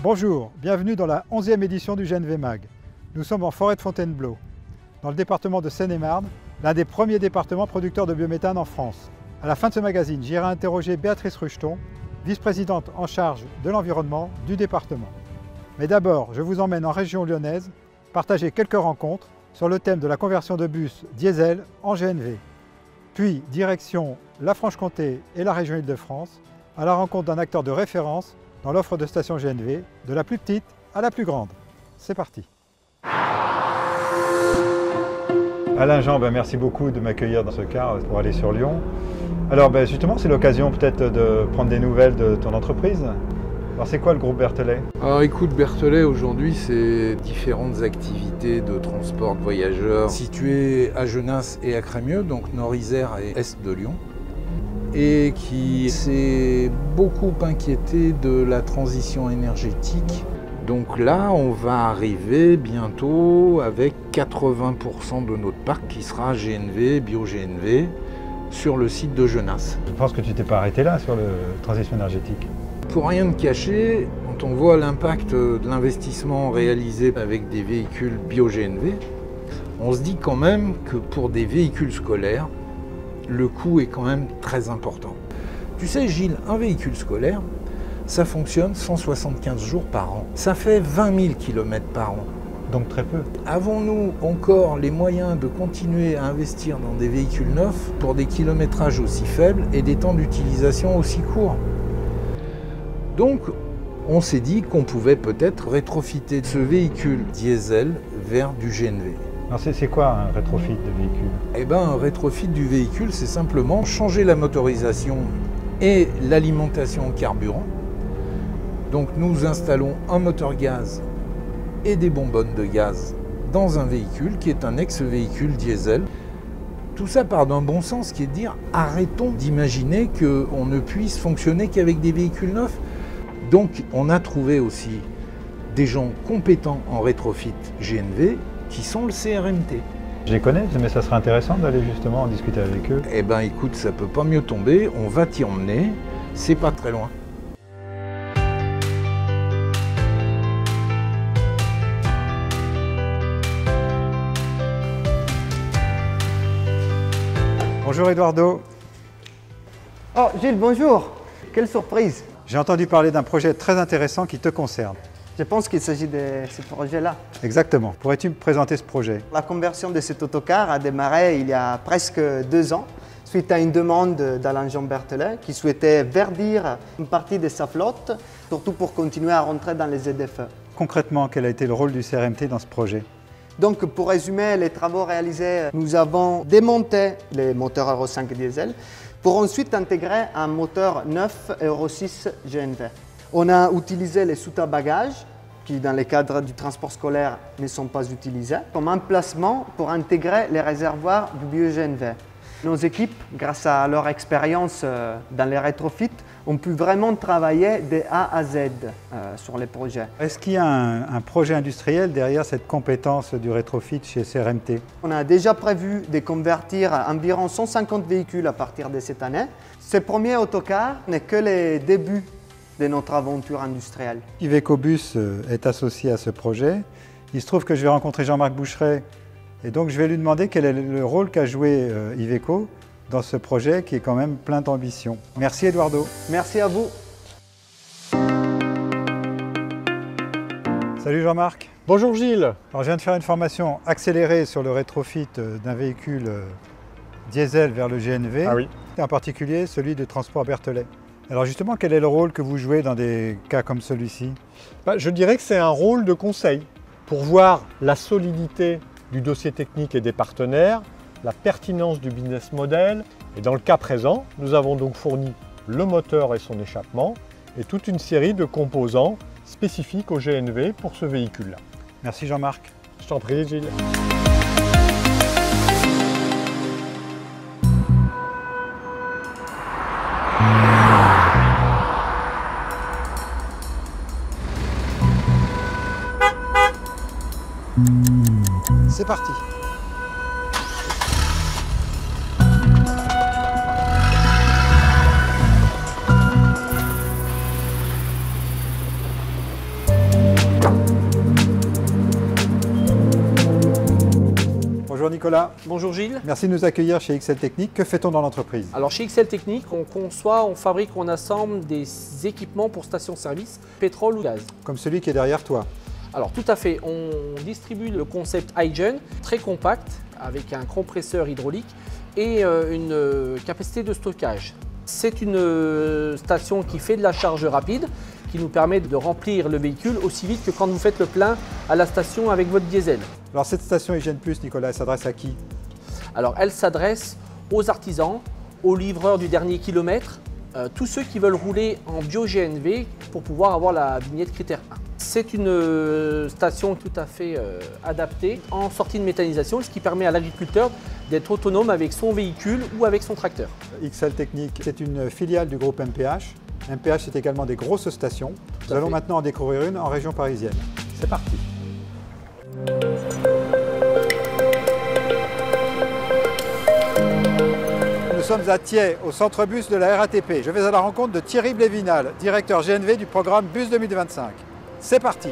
Bonjour, bienvenue dans la 11e édition du GNV Mag. Nous sommes en forêt de Fontainebleau, dans le département de Seine-et-Marne, l'un des premiers départements producteurs de biométhane en France. À la fin de ce magazine, j'irai interroger Béatrice Rucheton, vice-présidente en charge de l'environnement du département. Mais d'abord, je vous emmène en région lyonnaise, partager quelques rencontres sur le thème de la conversion de bus diesel en GNV. Puis, direction la Franche-Comté et la région Île-de-France, à la rencontre d'un acteur de référence dans l'offre de stations GNV, de la plus petite à la plus grande. C'est parti. Alain Jean, merci beaucoup de m'accueillir dans ce car pour aller sur Lyon. Alors justement, c'est l'occasion peut-être de prendre des nouvelles de ton entreprise. Alors c'est quoi le groupe Berthollet? Alors écoute, Berthollet aujourd'hui c'est différentes activités de transport de voyageurs situées à Genasse et à Crémieux, donc Nord-Isère et Est de Lyon, et qui s'est beaucoup inquiété de la transition énergétique. Donc là, on va arriver bientôt avec 80% de notre parc qui sera GNV, bio-GNV, sur le site de Genasse. Je pense que tu t'es pas arrêté là sur la transition énergétique. Pour rien te cacher, quand on voit l'impact de l'investissement réalisé avec des véhicules bio-GNV, on se dit quand même que pour des véhicules scolaires, le coût est quand même très important. Tu sais Gilles, un véhicule scolaire, ça fonctionne 175 jours par an. Ça fait 20 000 km par an. Donc très peu. Avons-nous encore les moyens de continuer à investir dans des véhicules neufs pour des kilométrages aussi faibles et des temps d'utilisation aussi courts? Donc, on s'est dit qu'on pouvait peut-être rétrofiter ce véhicule diesel vers du GNV. Alors c'est quoi un rétrofit de véhicule? Eh bien, un rétrofit du véhicule, c'est simplement changer la motorisation et l'alimentation en carburant. Donc, nous installons un moteur gaz et des bonbonnes de gaz dans un véhicule qui est un ex-véhicule diesel. Tout ça part d'un bon sens qui est de dire arrêtons d'imaginer qu'on ne puisse fonctionner qu'avec des véhicules neufs. Donc on a trouvé aussi des gens compétents en rétrofit GNV qui sont le CRMT. Je les connais, mais ça serait intéressant d'aller justement en discuter avec eux. Eh bien écoute, ça peut pas mieux tomber, on va t'y emmener, c'est pas très loin. Bonjour Eduardo. Oh Gilles, bonjour. Quelle surprise. J'ai entendu parler d'un projet très intéressant qui te concerne. Je pense qu'il s'agit de ce projet-là. Exactement. Pourrais-tu me présenter ce projet? La conversion de cet autocar a démarré il y a presque 2 ans, suite à une demande d'Alain Jean Berthollet qui souhaitait verdir une partie de sa flotte, surtout pour continuer à rentrer dans les ZFE. Concrètement, quel a été le rôle du CRMT dans ce projet? Donc pour résumer les travaux réalisés, nous avons démonté les moteurs Euro 5 diesel pour ensuite intégrer un moteur neuf Euro 6 GNV. On a utilisé les soutes à bagages qui dans le cadre du transport scolaire ne sont pas utilisés comme emplacement pour intégrer les réservoirs du bio-GNV. Nos équipes, grâce à leur expérience dans les rétrofits, ont pu vraiment travailler de A à Z sur les projets. Est-ce qu'il y a un projet industriel derrière cette compétence du rétrofit chez CRMT? On a déjà prévu de convertir environ 150 véhicules à partir de cette année. Ce premier autocar n'est que le début de notre aventure industrielle. Iveco Bus est associé à ce projet. Il se trouve que je vais rencontrer Jean-Marc Boucheret et donc je vais lui demander quel est le rôle qu'a joué Iveco dans ce projet qui est quand même plein d'ambition. Merci Eduardo. Merci à vous. Salut Jean-Marc. Bonjour Gilles. Alors, je viens de faire une formation accélérée sur le rétrofit d'un véhicule diesel vers le GNV, Ah oui. en particulier celui de transport Berthollet. Alors justement, quel est le rôle que vous jouez dans des cas comme celui-ci? Je dirais que c'est un rôle de conseil pour voir la solidité du dossier technique et des partenaires, la pertinence du business model. Et dans le cas présent, nous avons donc fourni le moteur et son échappement et toute une série de composants spécifiques au GNV pour ce véhicule-là. Merci Jean-Marc. Je t'en prie Gilles. C'est parti. Nicolas. Bonjour Gilles. Merci de nous accueillir chez XL Technique. Que fait-on dans l'entreprise? Alors chez XL Technique, on conçoit, on fabrique, on assemble des équipements pour stations-service, pétrole ou gaz. Comme celui qui est derrière toi. Alors tout à fait, on distribue le concept iGen, très compact, avec un compresseur hydraulique et une capacité de stockage. C'est une station qui fait de la charge rapide, qui nous permet de remplir le véhicule aussi vite que quand vous faites le plein à la station avec votre diesel. Alors cette station Hygiène Plus, Nicolas, elle s'adresse à qui? Alors elle s'adresse aux artisans, aux livreurs du dernier kilomètre, tous ceux qui veulent rouler en bio-GNV pour pouvoir avoir la vignette critère 1. C'est une station tout à fait adaptée en sortie de méthanisation, ce qui permet à l'agriculteur d'être autonome avec son véhicule ou avec son tracteur. XL Technique, c'est une filiale du groupe MPH. MPH, c'est également des grosses stations. Nous allons maintenant en découvrir une en région parisienne. C'est parti. Nous sommes à Thiais, au centre bus de la RATP. Je vais à la rencontre de Thierry Blévinal, directeur GNV du programme Bus 2025. C'est parti.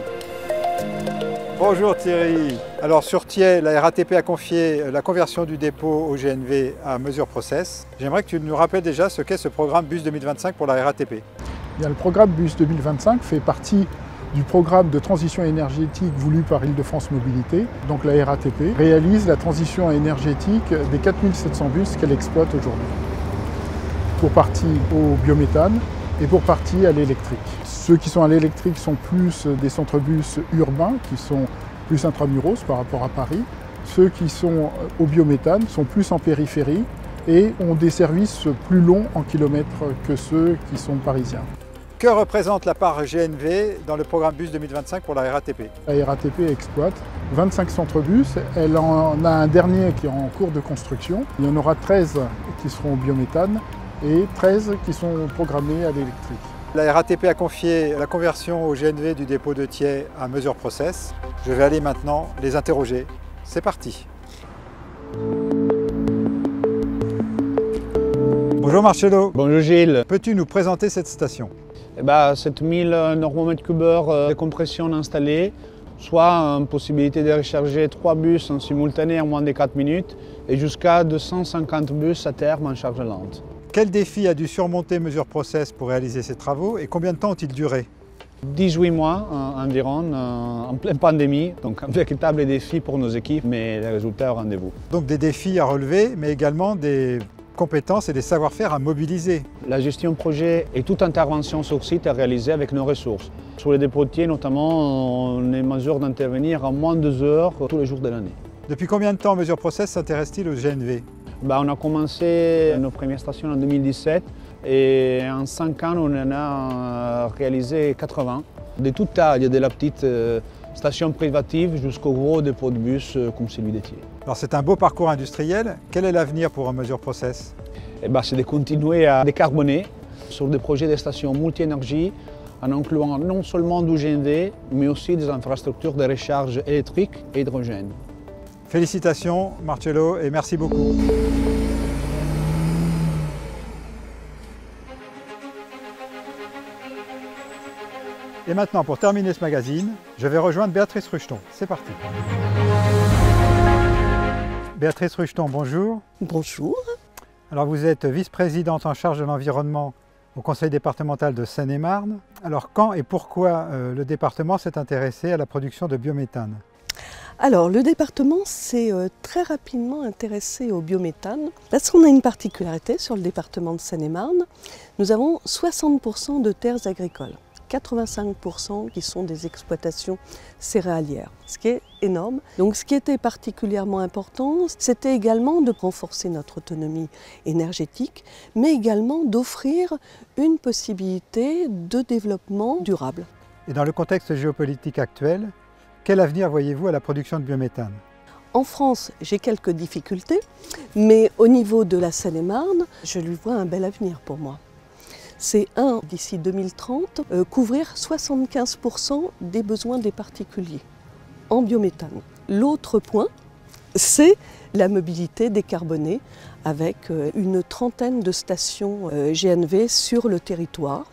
Bonjour Thierry. Alors sur Thiais, la RATP a confié la conversion du dépôt au GNV à Mesure Process. J'aimerais que tu nous rappelles déjà ce qu'est ce programme Bus 2025 pour la RATP. Bien, le programme Bus 2025 fait partie du programme de transition énergétique voulu par Île-de-France Mobilité. Donc la RATP réalise la transition énergétique des 4700 bus qu'elle exploite aujourd'hui. Pour partie au biométhane et pour partie à l'électrique. Ceux qui sont à l'électrique sont plus des centres-bus urbains, qui sont plus intramuros par rapport à Paris. Ceux qui sont au biométhane sont plus en périphérie et ont des services plus longs en kilomètres que ceux qui sont parisiens. Que représente la part GNV dans le programme Bus 2025 pour la RATP? La RATP exploite 25 centres-bus. Elle en a un dernier qui est en cours de construction. Il y en aura 13 qui seront au biométhane et 13 qui sont programmés à l'électrique. La RATP a confié la conversion au GNV du dépôt de Thiais à Mesure Process. Je vais aller maintenant les interroger. C'est parti. Bonjour Marcello. Bonjour Gilles. Peux-tu nous présenter cette station? 7000 Nm3 de compression installée, soit une possibilité de recharger 3 bus en simultané en moins de 4 minutes et jusqu'à 250 bus à terme en charge lente. Quel défi a dû surmonter Mesure Process pour réaliser ces travaux et combien de temps ont-ils duré? 18 mois environ, en pleine pandémie, donc un véritable défi pour nos équipes, mais les résultats au rendez-vous. Donc des défis à relever, mais également des compétences et des savoir-faire à mobiliser. La gestion projet et toute intervention sur site est réalisée avec nos ressources. Sur les dépôts de Thiais notamment, on est en mesure d'intervenir en moins de 2 heures tous les jours de l'année. Depuis combien de temps Mesure Process s'intéresse-t-il au GNV? On a commencé nos premières stations en 2017 et en 5 ans on en a réalisé 80. De toute taille, de la petite station privative jusqu'au gros dépôt de bus comme celui de Thiais. Alors c'est un beau parcours industriel. Quel est l'avenir pour Mesure Process? C'est de continuer à décarboner sur des projets de stations multi-énergie en incluant non seulement du GNV mais aussi des infrastructures de recharge électrique et hydrogène. Félicitations Marcello et merci beaucoup. Et maintenant, pour terminer ce magazine, je vais rejoindre Béatrice Rucheton. C'est parti. Béatrice Rucheton, bonjour. Bonjour. Alors vous êtes vice-présidente en charge de l'environnement au Conseil départemental de Seine-et-Marne. Alors quand et pourquoi le département s'est intéressé à la production de biométhane? Alors le département s'est très rapidement intéressé au biométhane parce qu'on a une particularité sur le département de Seine-et-Marne. Nous avons 60% de terres agricoles. 85% qui sont des exploitations céréalières, ce qui est énorme. Donc ce qui était particulièrement important, c'était également de renforcer notre autonomie énergétique, mais également d'offrir une possibilité de développement durable. Et dans le contexte géopolitique actuel, quel avenir voyez-vous à la production de biométhane? En France, j'ai quelques difficultés, mais au niveau de la Seine-et-Marne, je lui vois un bel avenir pour moi. C'est d'ici 2030, couvrir 75% des besoins des particuliers en biométhane. L'autre point, c'est la mobilité décarbonée avec une trentaine de stations GNV sur le territoire.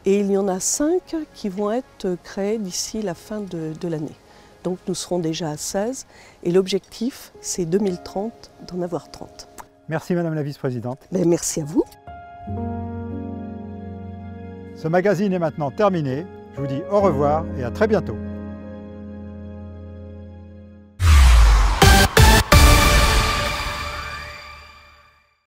Et il y en a 5 qui vont être créées d'ici la fin de l'année. Donc nous serons déjà à 16 et l'objectif c'est 2030 d'en avoir 30. Merci Madame la Vice-Présidente. Merci à vous. Ce magazine est maintenant terminé. Je vous dis au revoir et à très bientôt.